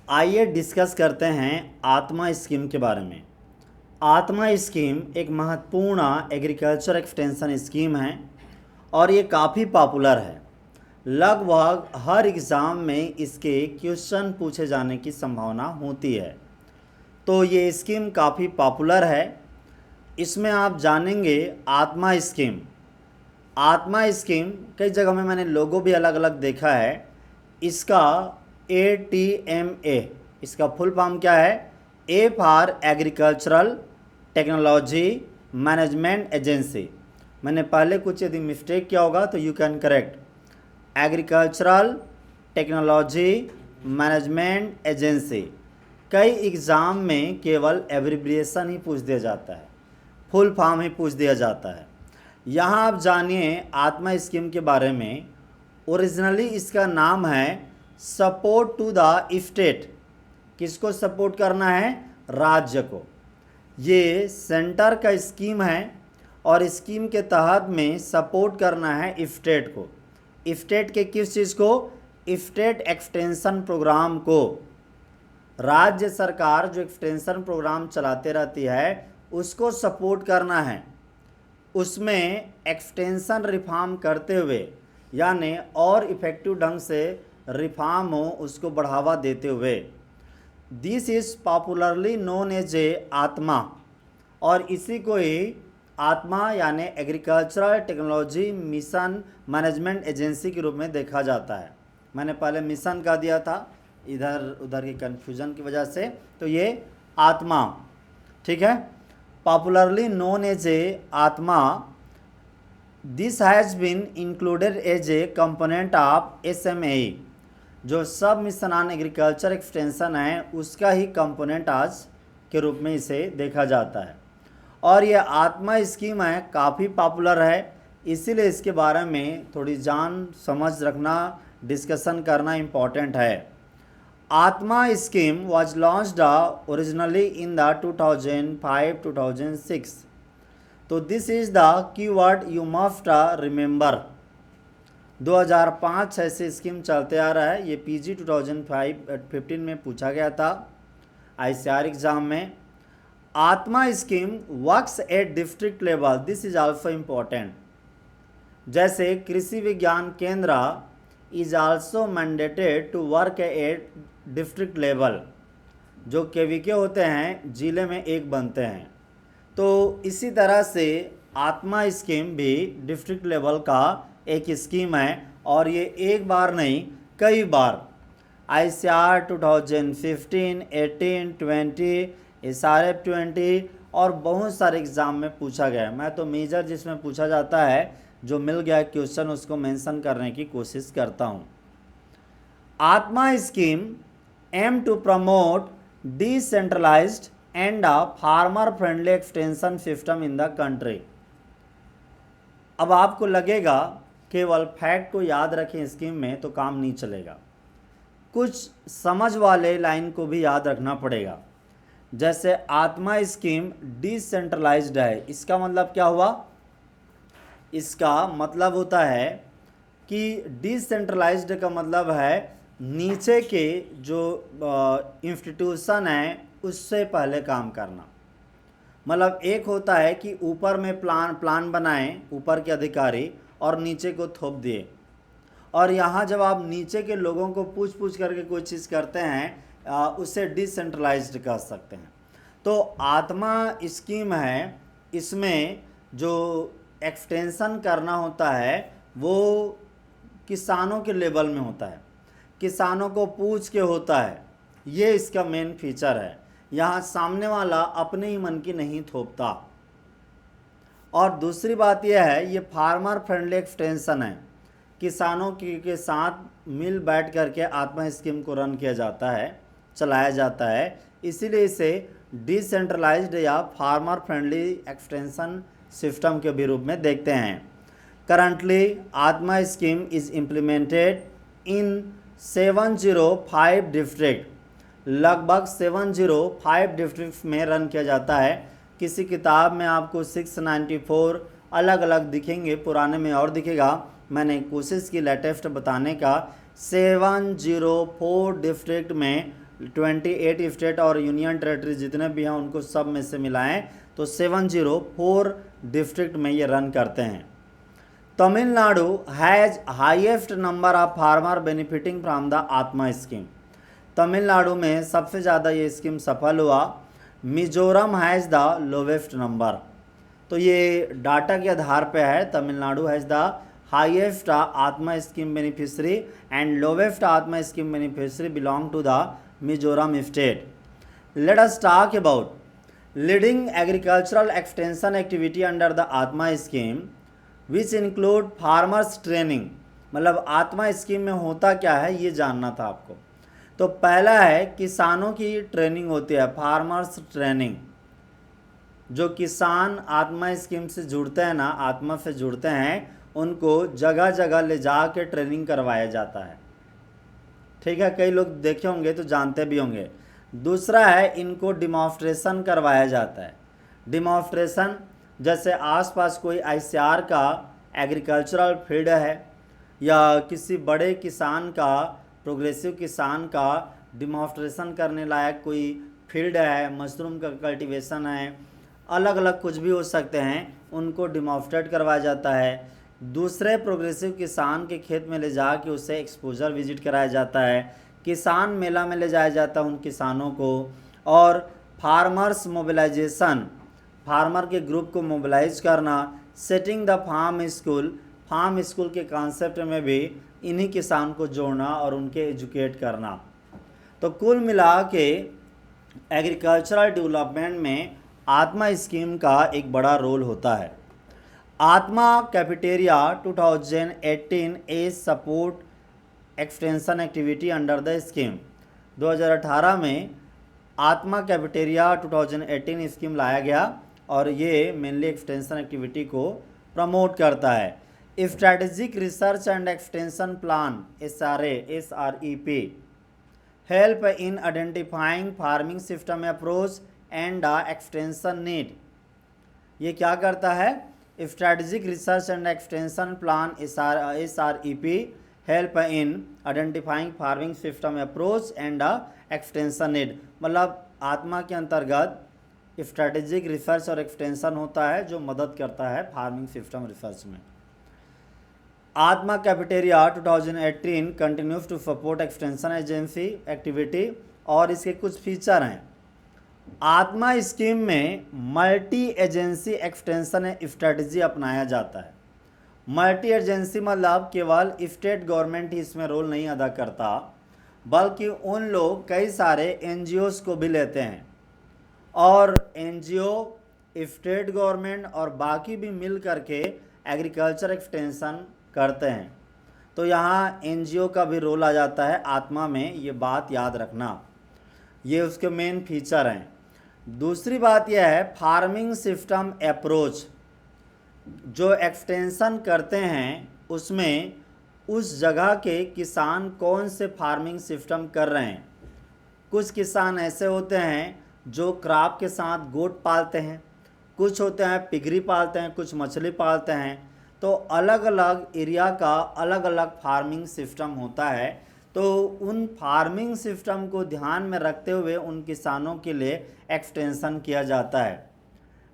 आइए डिस्कस करते हैं आत्मा स्कीम के बारे में। आत्मा स्कीम एक महत्वपूर्ण एग्रीकल्चर एक्सटेंशन स्कीम है और ये काफ़ी पॉपुलर है। लगभग हर एग्ज़ाम में इसके क्वेश्चन पूछे जाने की संभावना होती है। तो ये स्कीम काफ़ी पॉपुलर है। इसमें आप जानेंगे आत्मा स्कीम। आत्मा स्कीम कई जगह में मैंने लोगो भी अलग अलग देखा है। इसका ATMA, इसका फुल फॉर्म क्या है? A for agricultural technology management agency. मैंने पहले कुछ यदि मिस्टेक किया होगा तो you can correct. Agricultural technology management agency. कई एग्ज़ाम में केवल एब्रिविएशन ही पूछ दिया जाता है, फुल फॉर्म ही पूछ दिया जाता है। यहाँ आप जानिए आत्मा स्कीम के बारे में। ओरिजिनली इसका नाम है सपोर्ट टू द स्टेट। किसको सपोर्ट करना है? राज्य को। ये सेंटर का स्कीम है और स्कीम के तहत में सपोर्ट करना है स्टेट को। स्टेट के किस चीज़ को? स्टेट एक्सटेंशन प्रोग्राम को। राज्य सरकार जो एक्सटेंशन प्रोग्राम चलाते रहती है उसको सपोर्ट करना है, उसमें एक्सटेंशन रिफॉर्म करते हुए, यानी और इफ़ेक्टिव ढंग से रिफॉर्म हो, उसको बढ़ावा देते हुए। This is popularly known as a ATMA, और इसी को ही आत्मा यानी agricultural technology mission management agency के रूप में देखा जाता है। मैंने पहले मिशन का दिया था, इधर उधर की कन्फ्यूजन की वजह से, तो ये आत्मा, ठीक है, popularly known as a ATMA. This has been included as a component of SMAE, जो सब मिशन ऑन एग्रीकल्चर एक्सटेंशन है उसका ही कंपोनेंट आज के रूप में इसे देखा जाता है। और ये आत्मा स्कीम है, काफ़ी पॉपुलर है, इसीलिए इसके बारे में थोड़ी जान समझ रखना, डिस्कशन करना इम्पॉर्टेंट है। आत्मा scheme was launched originally in the 2005-2006. तो this is the keyword you must remember. 2005 से स्कीम चलते आ रहा है। ये PG 2015 में पूछा गया था ICAR एग्ज़ाम में। ATMA scheme works at district level, this is also important. जैसे Krishi Vigyan Kendra is also mandated to work at district level. जो KVK होते हैं ज़िले में एक बनते हैं, तो इसी तरह से आत्मा स्कीम भी डिस्ट्रिक्ट लेवल का एक स्कीम है, और ये एक बार नहीं कई बार ICAR 2015, 18, 20, SRF 20 और बहुत सारे एग्ज़ाम में पूछा गया है। मैं तो मेजर जिसमें पूछा जाता है, जो मिल गया क्वेश्चन, उसको मेंशन करने की कोशिश करता हूँ। ATMA scheme aim to promote decentralized and farmer friendly extension system in the country. अब आपको लगेगा केवल फैक्ट को याद रखें स्कीम में तो काम नहीं चलेगा, कुछ समझ वाले लाइन को भी याद रखना पड़ेगा। जैसे आत्मा स्कीम डिसेंट्रलाइज्ड है, इसका मतलब क्या हुआ? इसका मतलब होता है कि डिसेंट्रलाइज्ड का मतलब है नीचे के जो इंस्टीट्यूशन है उससे पहले काम करना। मतलब एक होता है कि ऊपर में प्लान बनाएं, ऊपर के अधिकारी, और नीचे को थोप दिए। और यहाँ जब आप नीचे के लोगों को पूछ करके कोई चीज़ करते हैं, उससे डिसेंट्रलाइज्ड कर सकते हैं। तो आत्मा स्कीम है, इसमें जो एक्सटेंशन करना होता है वो किसानों के लेवल में होता है, किसानों को पूछ के होता है। ये इसका मेन फीचर है। यहाँ सामने वाला अपने ही मन की नहीं थोपता। और दूसरी बात यह है, ये फार्मर फ्रेंडली एक्सटेंशन है, किसानों के साथ मिल बैठ करके आत्मा स्कीम को रन किया जाता है, चलाया जाता है, इसीलिए इसे डिसेंट्रलाइज्ड या फार्मर फ्रेंडली एक्सटेंशन सिस्टम के भी रूप में देखते हैं। करंटली आत्मा scheme is implemented in 705 district, लगभग 705 डिस्ट्रिक्ट में रन किया जाता है। किसी किताब में आपको 694 अलग अलग दिखेंगे, पुराने में और दिखेगा। मैंने कोशिश की लेटेस्ट बताने का। 704 डिस्ट्रिक्ट में 28 स्टेट और यूनियन टेरेटरी जितने भी हैं उनको सब में से मिलाएं तो 704 डिस्ट्रिक्ट में ये रन करते हैं। Tamil Nadu has highest number of farmer benefiting from the ATMA scheme. Tamil Nadu में सबसे ज़्यादा ये स्कीम सफल हुआ। Mizoram has the lowest number. तो ये डाटा के आधार पे है। Tamil Nadu has the highest ATMA scheme beneficiary and lowest ATMA scheme beneficiary belong to the Mizoram state. Let us talk about leading agricultural extension activity under the ATMA scheme which include farmers training. मतलब आत्मा scheme में होता क्या है ये जानना था आपको। तो पहला है किसानों की ट्रेनिंग होती है, फार्मर्स ट्रेनिंग। जो किसान आत्मा स्कीम से जुड़ते हैं ना, आत्मा से जुड़ते हैं, उनको जगह जगह ले जा के ट्रेनिंग करवाया जाता है। ठीक है, कई लोग देखे होंगे तो जानते भी होंगे। दूसरा है इनको डिमॉन्स्ट्रेशन करवाया जाता है। डिमॉन्स्ट्रेशन जैसे आसपास कोई आईसीआर का एग्रीकल्चरल फील्ड है या किसी बड़े किसान का, प्रोग्रेसिव किसान का डिमॉन्स्ट्रेशन करने लायक कोई फील्ड है, मशरूम का कल्टीवेशन है, अलग अलग कुछ भी हो सकते हैं, उनको डिमॉन्स्ट्रेट करवाया जाता है। दूसरे प्रोग्रेसिव किसान के खेत में ले जा के उसे एक्सपोजर विजिट कराया जाता है। किसान मेला में ले जाया जाता है उन किसानों को। और फार्मर्स मोबिलाइजेशन, फार्मर के ग्रुप को मोबिलाइज करना। Setting the farm school, farm school के कॉन्सेप्ट में भी इन्हीं किसान को जोड़ना और उनके एजुकेट करना। तो कुल मिला के एग्रीकल्चरल डेवलपमेंट में आत्मा स्कीम का एक बड़ा रोल होता है। ATMA cafeteria 2018 as support extension activity under the scheme. 2018 में आत्मा कैफेटेरिया 2018 स्कीम लाया गया और ये मेनली एक्सटेंशन एक्टिविटी को प्रमोट करता है। Strategic research and extension plan SREP help in identifying farming system approach and extension need. ये क्या करता है? Strategic research and extension plan SREP help in identifying farming system approach and extension need. मतलब आत्मा के अंतर्गत स्ट्रैटेजिक रिसर्च और extension होता है जो मदद करता है फार्मिंग सिस्टम रिसर्च में। ATMA cafeteria 2018 continues to support extension agency activity और इसके कुछ फीचर हैं। आत्मा स्कीम में मल्टी एजेंसी एक्सटेंशन स्ट्रेटजी अपनाया जाता है। मल्टी एजेंसी मतलब केवल स्टेट गवर्नमेंट ही इसमें रोल नहीं अदा करता, बल्कि उन लोग कई सारे NGOs को भी लेते हैं और NGO, स्टेट गवर्नमेंट और बाकी भी मिल करके एग्रीकल्चर एक्सटेंशन करते हैं। तो यहाँ NGO का भी रोल आ जाता है आत्मा में, ये बात याद रखना। ये उसके मेन फीचर हैं। दूसरी बात यह है फार्मिंग सिस्टम अप्रोच। जो एक्सटेंशन करते हैं उसमें उस जगह के किसान कौन से फार्मिंग सिस्टम कर रहे हैं। कुछ किसान ऐसे होते हैं जो क्रॉप के साथ गोट पालते हैं, कुछ होते हैं पिगरी पालते हैं, कुछ मछली पालते हैं। तो अलग अलग एरिया का अलग अलग फार्मिंग सिस्टम होता है। तो उन फार्मिंग सिस्टम को ध्यान में रखते हुए उन किसानों के लिए एक्सटेंशन किया जाता है।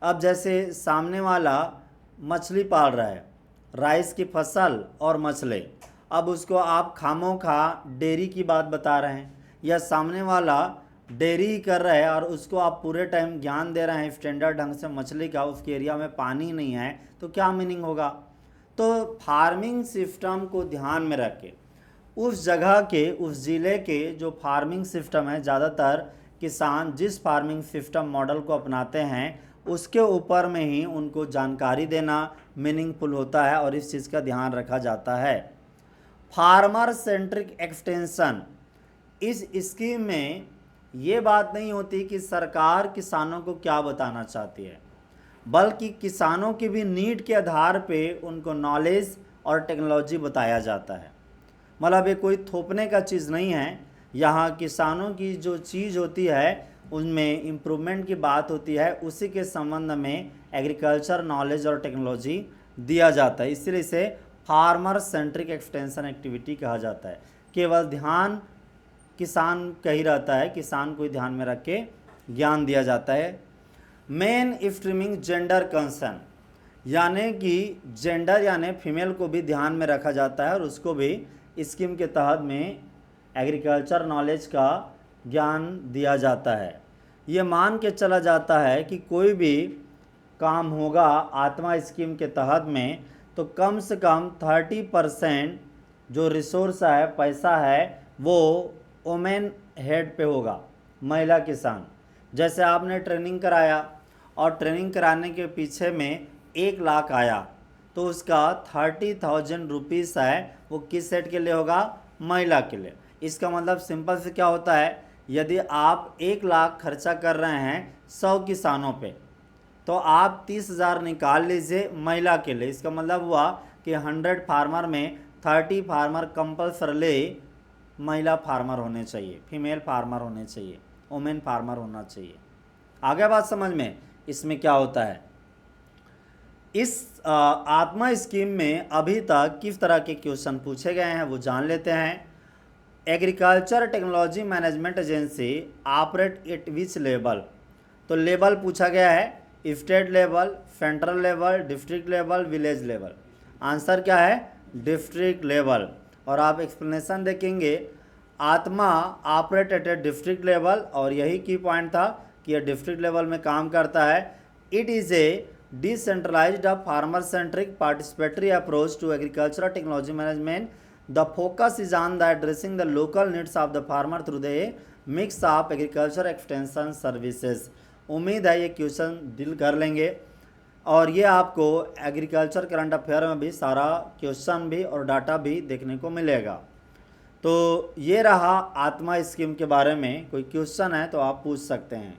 अब जैसे सामने वाला मछली पाल रहा है, राइस की फसल और मछली, अब उसको आप खामोखा डेयरी की बात बता रहे हैं, या सामने वाला डेयरी कर रहा है और उसको आप पूरे टाइम ज्ञान दे रहे हैं स्टैंडर्ड ढंग से मछली का, उसके एरिया में पानी नहीं है, तो क्या मीनिंग होगा। तो फार्मिंग सिस्टम को ध्यान में रख के उस जगह के, उस ज़िले के जो फार्मिंग सिस्टम है, ज़्यादातर किसान जिस फार्मिंग सिस्टम मॉडल को अपनाते हैं उसके ऊपर में ही उनको जानकारी देना मीनिंगफुल होता है और इस चीज़ का ध्यान रखा जाता है। फार्मर सेंट्रिक एक्सटेंशन, इस स्कीम में ये बात नहीं होती कि सरकार किसानों को क्या बताना चाहती है, बल्कि किसानों की भी नीड के आधार पे उनको नॉलेज और टेक्नोलॉजी बताया जाता है। मतलब ये कोई थोपने का चीज़ नहीं है। यहाँ किसानों की जो चीज़ होती है उनमें इम्प्रूवमेंट की बात होती है, उसी के संबंध में एग्रीकल्चर नॉलेज और टेक्नोलॉजी दिया जाता है। इसलिए इसे फार्मर सेंट्रिक एक्सटेंशन एक्टिविटी कहा जाता है। केवल ध्यान किसान का ही रहता है, किसान को ही ध्यान में रख के ज्ञान दिया जाता है। मेन स्ट्रीमिंग जेंडर कंसर्न, यानी कि जेंडर यानी फीमेल को भी ध्यान में रखा जाता है और उसको भी स्कीम के तहत में एग्रीकल्चर नॉलेज का ज्ञान दिया जाता है। ये मान के चला जाता है कि कोई भी काम होगा आत्मा स्कीम के तहत में तो कम से कम 30% जो रिसोर्स है, पैसा है, वो वोमेन हेड पे होगा, महिला किसान। जैसे आपने ट्रेनिंग कराया और ट्रेनिंग कराने के पीछे में 1 लाख आया तो उसका 30,000 रुपीज़ है वो किस सेट के लिए होगा, महिला के लिए। इसका मतलब सिंपल से क्या होता है, यदि आप 1 लाख खर्चा कर रहे हैं 100 किसानों पे तो आप 30,000 निकाल लीजिए महिला के लिए। इसका मतलब हुआ कि 100 फार्मर में 30 फार्मर कंपल्सरली महिला फार्मर होने चाहिए, फीमेल फार्मर होने चाहिए, वुमेन फार्मर होना चाहिए। आगे बात समझ में, इसमें क्या होता है, इस आत्मा स्कीम में अभी तक किस तरह के क्वेश्चन पूछे गए हैं वो जान लेते हैं। Agriculture technology management agency operate at which level, तो लेवल पूछा गया है, state level, central level, district level, village level. Answer क्या है, डिस्ट्रिक्ट लेवल। और आप एक्सप्लेनेशन देखेंगे, आत्मा operate at A district level, और यही की पॉइंट था कि यह डिस्ट्रिक्ट लेवल में काम करता है। It is a decentralized farmer centric participatory approach to agricultural technology management. The focus is on the addressing the local needs of the farmer through the mix of agriculture extension services. उम्मीद है ये question deal कर लेंगे और ये आपको agriculture current affair में भी सारा क्वेश्चन भी और डाटा भी देखने को मिलेगा। तो ये रहा आत्मा स्कीम के बारे में, कोई क्वेश्चन है तो आप पूछ सकते हैं।